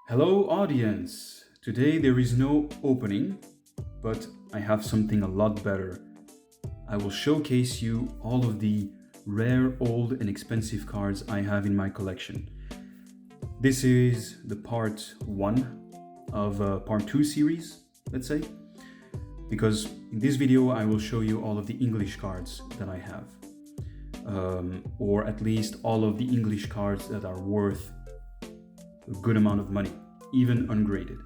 Hello, audience! Today there is no opening, but I have something a lot better. I will showcase you all of the rare, old, and expensive cards I have in my collection. This is the part 1 of a part 2 series, let's say, because in this video I will show you all of the English cards that I have. Or at least all of the English cards that are worth a good amount of money, even ungraded.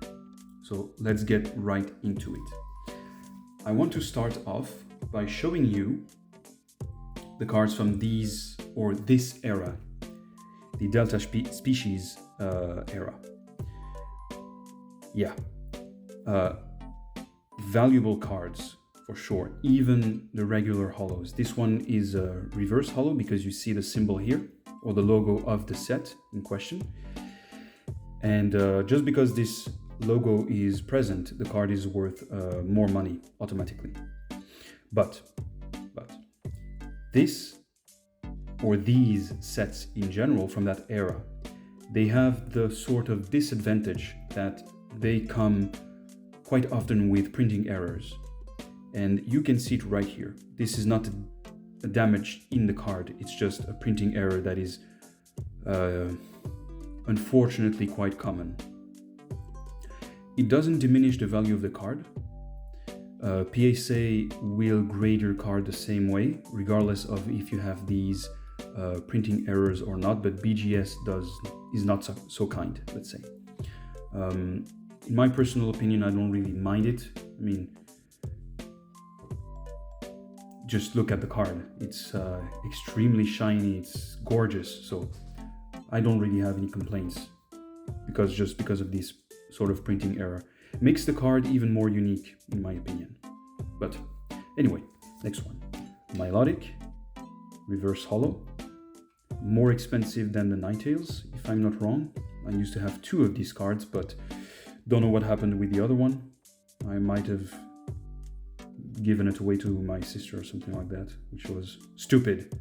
So let's get right into it. I want to start off by showing you the cards from this era, the Delta Species era. Yeah, valuable cards for sure, even the regular holos. This one is a reverse holo because you see the symbol here, or the logo of the set in question. And just because this logo is present, the card is worth more money automatically. But this, or these sets in general from that era, they have the sort of disadvantage that they come quite often with printing errors. And you can see it right here. This is not a damage in the card, it's just a printing error that is unfortunately quite common. It doesn't diminish the value of the card. PSA will grade your card the same way, regardless of if you have these printing errors or not, but BGS is not so kind, let's say. In my personal opinion, I don't really mind it. I mean, just look at the card. It's extremely shiny, it's gorgeous, so I don't really have any complaints because of this sort of printing error. Makes the card even more unique, in my opinion. But anyway, next one. Milotic, reverse holo. More expensive than the Ninetales, if I'm not wrong. I used to have 2 of these cards, but don't know what happened with the other one. I might have given it away to my sister or something like that, which was stupid.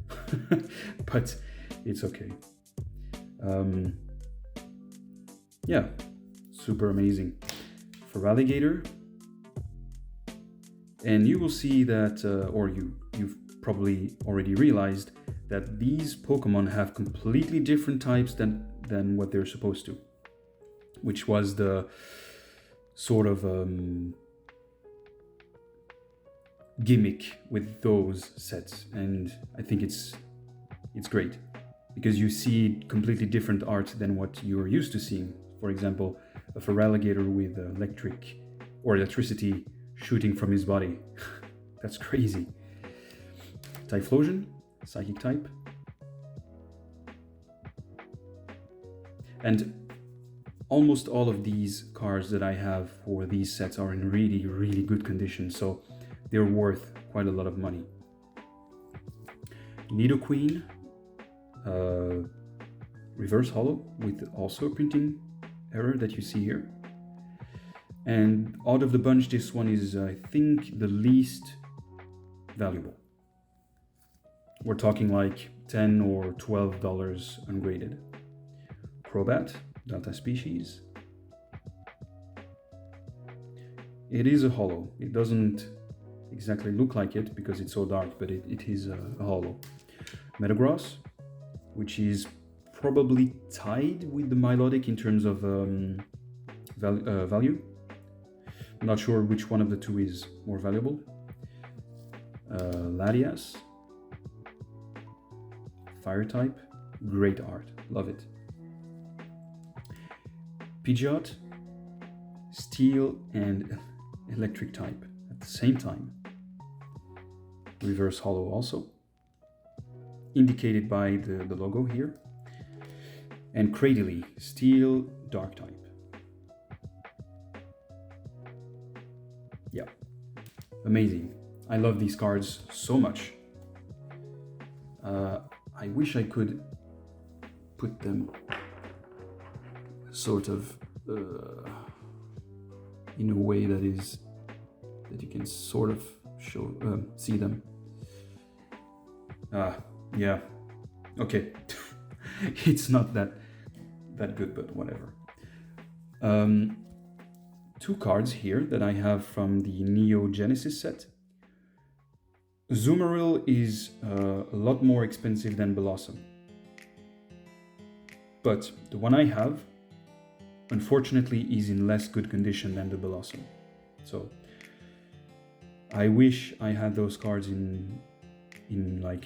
But it's okay. Yeah, super amazing. For Alligator, and you will see that, or you've probably already realized that these Pokemon have completely different types than what they're supposed to, which was the sort of gimmick with those sets, and I think it's great because you see completely different art than what you're used to seeing. For example, a Feraligatr with electricity shooting from his body. That's crazy. Typhlosion, Psychic type. And almost all of these cards that I have for these sets are in really, really good condition, so they're worth quite a lot of money. Nidoqueen, reverse holo with also a printing error that you see here. And out of the bunch, this one is, I think, the least valuable. We're talking like $10 or $12 ungraded. Crobat, Delta Species. It is a holo. It doesn't exactly look like it because it's so dark, but it is a holo. Metagross, which is probably tied with the Milotic in terms of value. I'm not sure which one of the two is more valuable. Latias, Fire type, great art, love it. Pidgeot, Steel and Electric type at the same time. Reverse holo also, indicated by the logo here. And Cradily, Steel, Dark type. Yeah, amazing. I love these cards so much. I wish I could put them sort of in a way that you can sort of see them. Yeah, okay. It's not that good, but whatever. Um, Two cards here that I have from the Neo Genesis set. Zoomeril is a lot more expensive than Blossom. But the one I have, unfortunately, is in less good condition than the Blossom. So I wish I had those cards in like,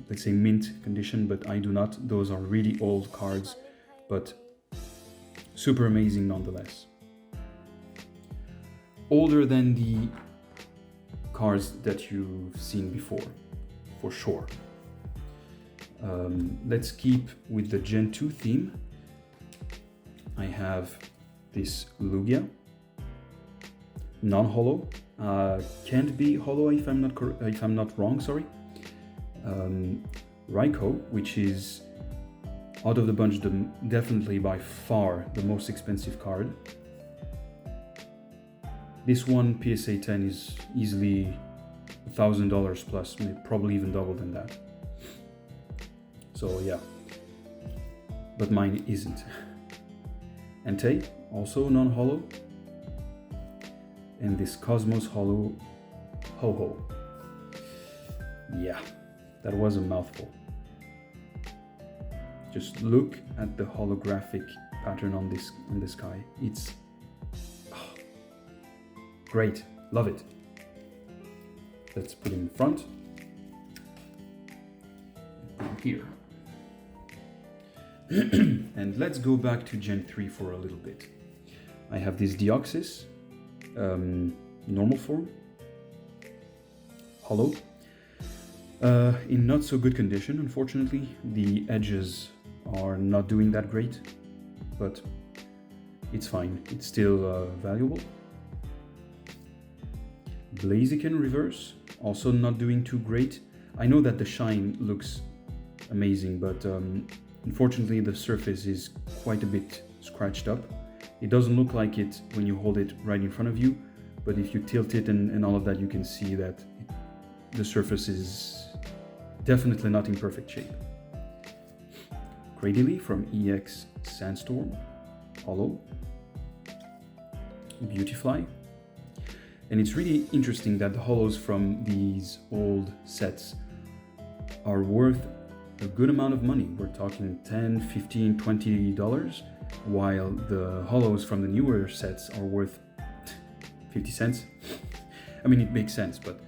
let's say mint condition, but I do not. Those are really old cards, but super amazing nonetheless. Older than the cards that you've seen before, for sure. Let's keep with the Gen 2 theme. I have this Lugia, non-holo, can't be holo if I'm not wrong. Sorry. Raikou, which is out of the bunch definitely by far the most expensive card. This one, PSA 10, is easily $1,000 plus, probably even double than that. So yeah, but mine isn't. Entei, also non-holo. And this Cosmos Holo Ho-Ho. Yeah, that was a mouthful. Just look at the holographic pattern on this guy. It's great, love it. Let's put him in front. Put him here. And let's go back to Gen 3 for a little bit. I have this Deoxys, normal form, holo. In not so good condition, unfortunately. The edges are not doing that great, but it's fine. It's still valuable. Blaziken reverse, also not doing too great. I know that the shine looks amazing, but unfortunately the surface is quite a bit scratched up. It doesn't look like it when you hold it right in front of you, but if you tilt it and all of that, you can see that the surface is definitely not in perfect shape. Cradily from EX Sandstorm, holo. Beautifly. And it's really interesting that the holos from these old sets are worth a good amount of money. We're talking $10, $15, $20, while the holos from the newer sets are worth 50 cents. I mean, it makes sense, but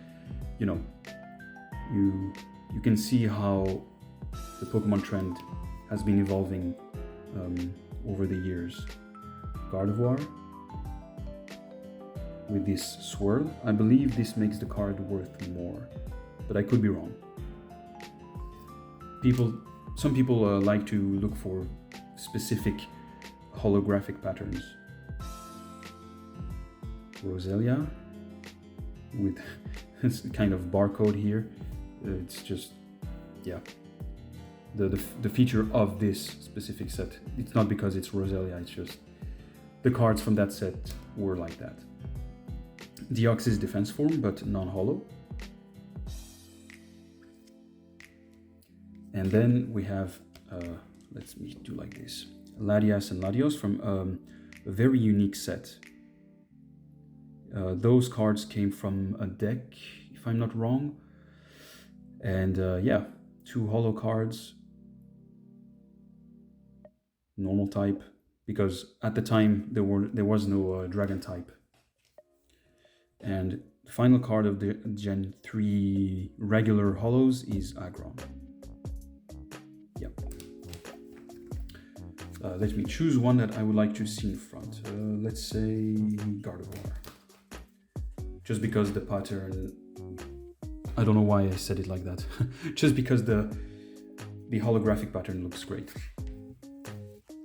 you know, you can see how the Pokemon trend has been evolving over the years. Gardevoir with this swirl. I believe this makes the card worth more, but I could be wrong. Some people like to look for specific holographic patterns. Roselia with this kind of barcode here. It's just, yeah, the feature of this specific set. It's not because it's Roselia, it's just the cards from that set were like that. Deoxys defense form, but non-holo. And then we have, let's do like this, Latias and Latios from a very unique set. Those cards came from a deck, if I'm not wrong. And yeah, 2 holo cards, normal type, because at the time there was no dragon type. And the final card of the Gen 3 regular holos is Aggron. Yeah. Let me choose one that I would like to see in front. Let's say Gardevoir. Just because the pattern, I don't know why I said it like that. Just because the holographic pattern looks great.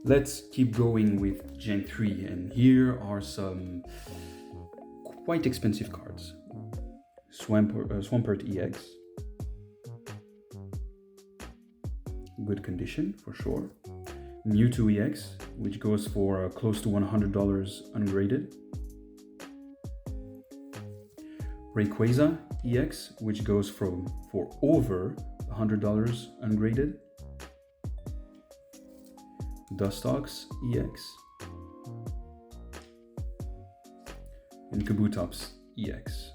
Let's keep going with Gen 3, and here are some quite expensive cards. Swampert EX. Good condition for sure. Mewtwo EX, which goes for close to $100 ungraded. Rayquaza EX, which goes for over $100 ungraded. Dustox EX. and Kabutops EX.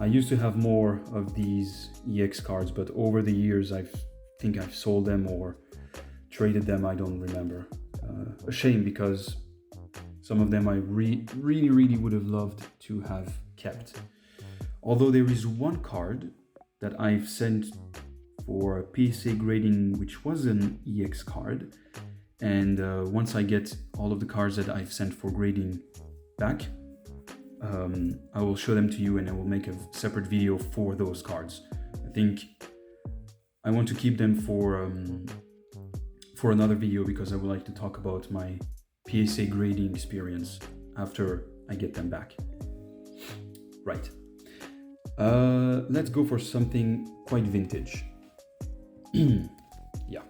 I used to have more of these EX cards, but over the years I think I've sold them or traded them, I don't remember. A shame, because some of them I really would have loved to have kept. Although there is one card that I've sent for PSA grading, which was an EX card, and once I get all of the cards that I've sent for grading back, I will show them to you and I will make a separate video for those cards. I think I want to keep them for another video, because I would like to talk about my PSA grading experience after I get them back. Right. Let's go for something quite vintage. Yeah.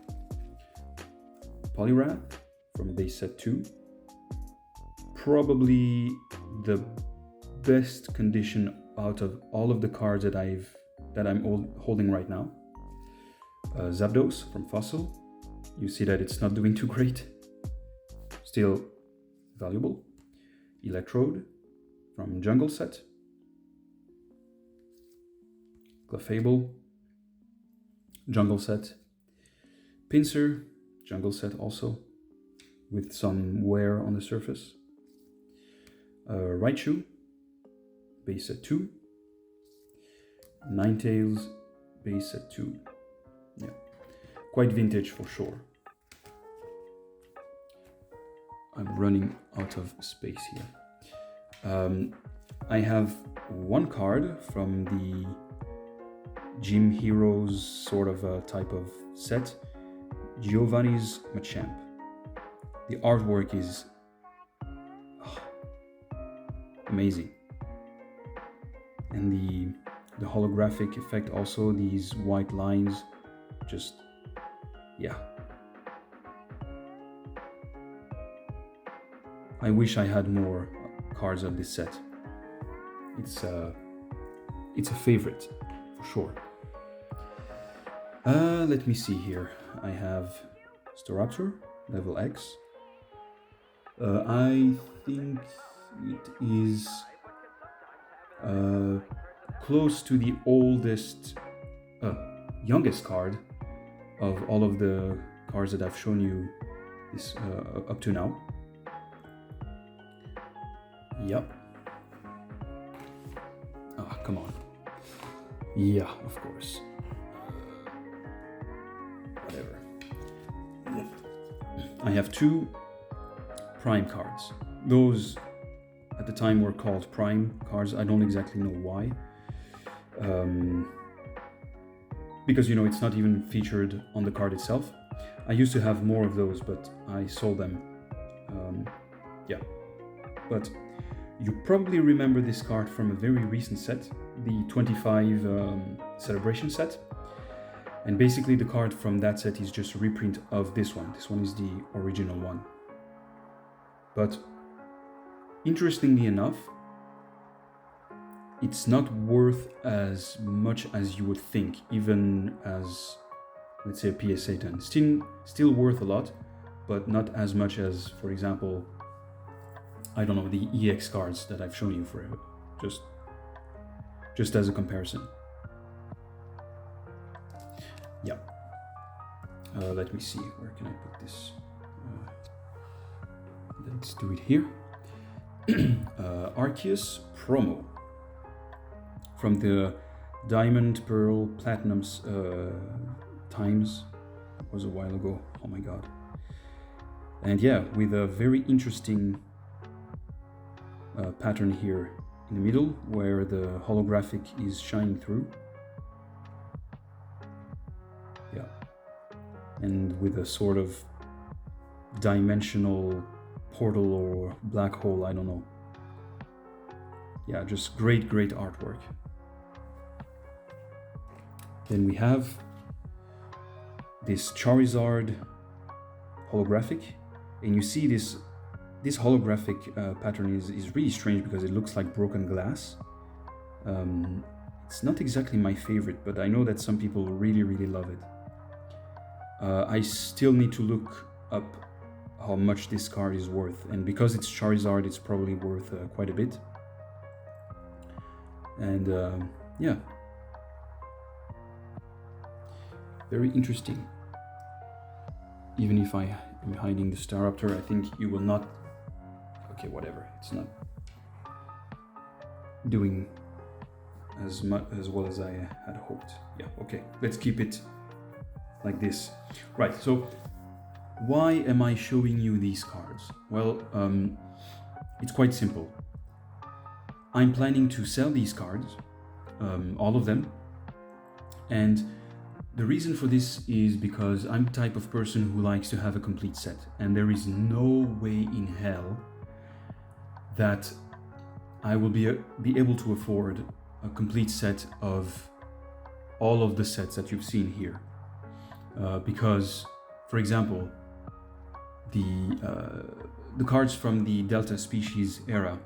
Poliwrath from base set 2. Probably the best condition out of all of the cards that I'm holding right now. Zapdos from Fossil. You see that it's not doing too great. Still valuable. Electrode from Jungle set. Clefable, Jungle set. Pinsir, Jungle set also, with some wear on the surface. Raichu, base set 2. Ninetales, base set 2. Yeah, quite vintage for sure. I'm running out of space here. I have one card from the Gym Heroes sort of a type of set, Giovanni's Machamp. The artwork is amazing, and the holographic effect also, these white lines, just yeah. I wish I had more cards of this set. It's a favorite for sure. Let me see here. I have Staraptor, level X. I think it is close to the youngest card of all of the cards that I've shown you this up to now. Yep. Ah, come on. Yeah, of course. Whatever. I have two Prime cards. Those at the time were called Prime cards. I don't exactly know why. Because, you know, it's not even featured on the card itself. I used to have more of those, but I sold them. Yeah. But you probably remember this card from a very recent set, the 25 celebration set. And basically the card from that set is just a reprint of this one. This one is the original one. But interestingly enough, it's not worth as much as you would think, even as, let's say, a PSA 10. Still worth a lot, but not as much as, for example, I don't know, the EX cards that I've shown you for just as a comparison. Yeah. Let me see, where can I put this? Let's do it here. Arceus promo from the Diamond, Pearl, Platinum times. It was a while ago. Oh my god. And yeah, with a very interesting pattern here in the middle, where the holographic is shining through. Yeah. And with a sort of dimensional portal or black hole, I don't know. Yeah, just great artwork. Then we have this Charizard holographic, and you see this holographic pattern is really strange because it looks like broken glass. It's not exactly my favorite, but I know that some people really love it. I still need to look up how much this card is worth, and because it's Charizard, it's probably worth quite a bit. And yeah, very interesting. Even if I am hiding the Staraptor, I think you will not... Okay, whatever, it's not doing as well as I had hoped. Yeah, okay, let's keep it like this. Right, so why am I showing you these cards? Well, it's quite simple. I'm planning to sell these cards, all of them, and the reason for this is because I'm the type of person who likes to have a complete set, and there is no way in hell that I will be able to afford a complete set of all of the sets that you've seen here. Because, for example, the cards from the Delta Species era,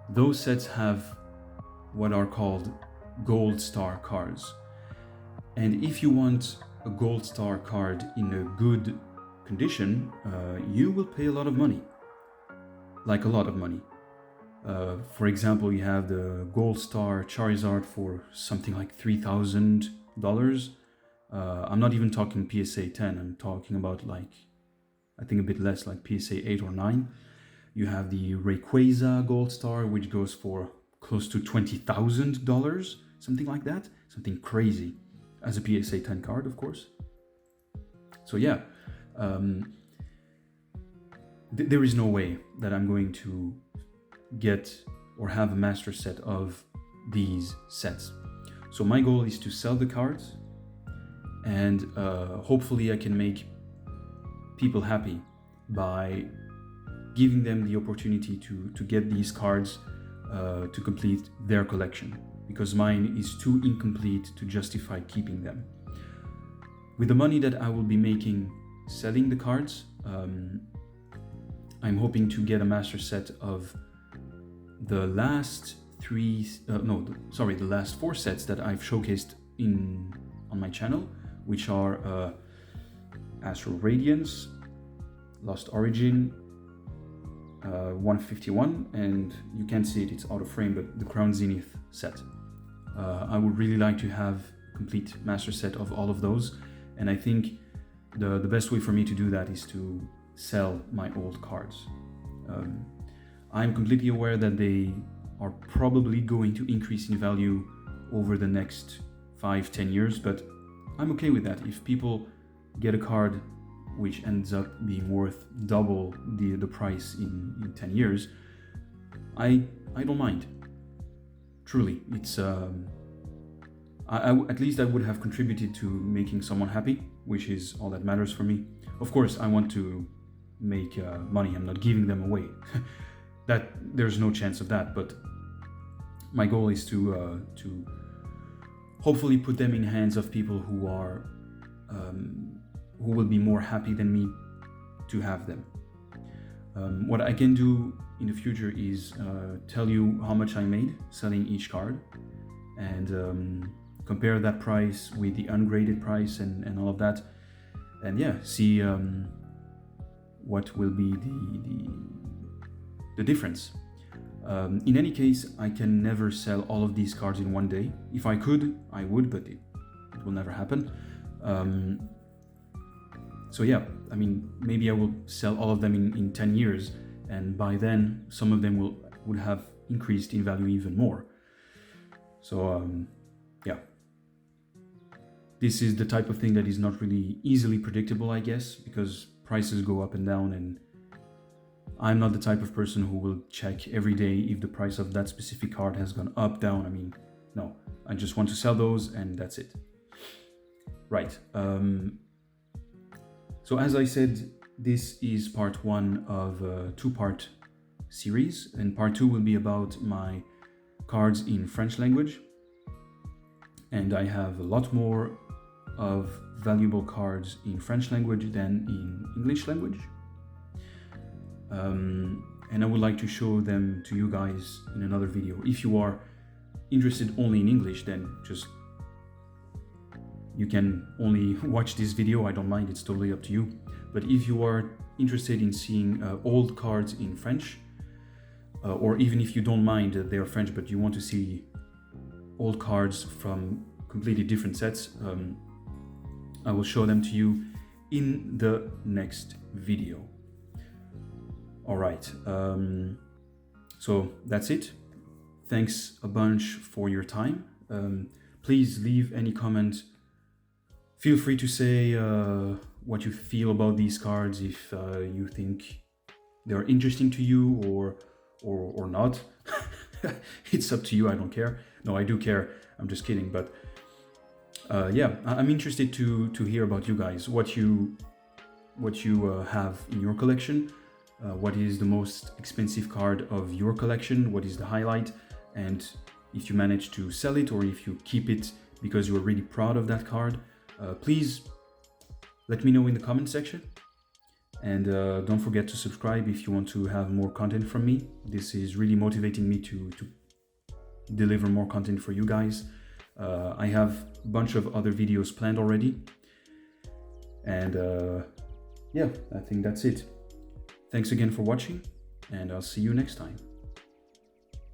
those sets have what are called Gold Star cards. And if you want a Gold Star card in a good condition, you will pay a lot of money. Like a lot of money. For example, you have the Gold Star Charizard for something like $3,000. I'm not even talking PSA 10, I'm talking about like, I think a bit less, like PSA 8 or 9. You have the Rayquaza Gold Star, which goes for close to $20,000, something like that, something crazy, as a PSA 10 card, of course. So yeah, there is no way that I'm going to get or have a master set of these sets. So my goal is to sell the cards, and hopefully I can make people happy by giving them the opportunity to get these cards to complete their collection, because mine is too incomplete to justify keeping them. With the money that I will be making selling the cards, I'm hoping to get a master set of the last the last 4 sets that I've showcased on my channel, which are Astral Radiance, Lost Origin, 151, and you can't see it, it's out of frame, but the Crown Zenith set. I would really like to have a complete master set of all of those, and I think the best way for me to do that is to sell my old cards. I'm completely aware that they are probably going to increase in value over the next 5-10 years, but I'm okay with that. If people get a card which ends up being worth double the price in 10 years, I don't mind. Truly, it's at least I would have contributed to making someone happy, which is all that matters for me. Of course, I want to make money. I'm not giving them away. That there's no chance of that. But my goal is to hopefully put them in hands of people who are who will be more happy than me to have them. What I can do in the future is tell you how much I made selling each card, and compare that price with the ungraded price and all of that, and yeah, see what will be the difference. In any case, I can never sell all of these cards in one day. If I could, I would, but it will never happen. So yeah, I mean, maybe I will sell all of them in 10 years, and by then some of them would have increased in value even more. So yeah, this is the type of thing that is not really easily predictable, I guess, because prices go up and down, and I'm not the type of person who will check every day if the price of that specific card has gone up, down. I mean, no, I just want to sell those and that's it. Right. So as I said, this is part 1 of a 2-part series, and part 2 will be about my cards in French language. And I have a lot more of valuable cards in French language than in English language. And I would like to show them to you guys in another video. If you are interested only in English, then just you can only watch this video. I don't mind, it's totally up to you. But if you are interested in seeing old cards in French, or even if you don't mind they're French but you want to see old cards from completely different sets, I will show them to you in the next video. All right, so that's it. Thanks a bunch for your time. Please leave any comment. Feel free to say what you feel about these cards, if you think they're interesting to you or not. It's up to you, I don't care. No, I do care, I'm just kidding. But yeah, I'm interested to hear about you guys, what you have in your collection, what is the most expensive card of your collection, what is the highlight, and if you manage to sell it or if you keep it because you're really proud of that card. Please let me know in the comment section. And don't forget to subscribe if you want to have more content from me. This is really motivating me to deliver more content for you guys. I have a bunch of other videos planned already. And yeah, I think that's it. Thanks again for watching, and I'll see you next time.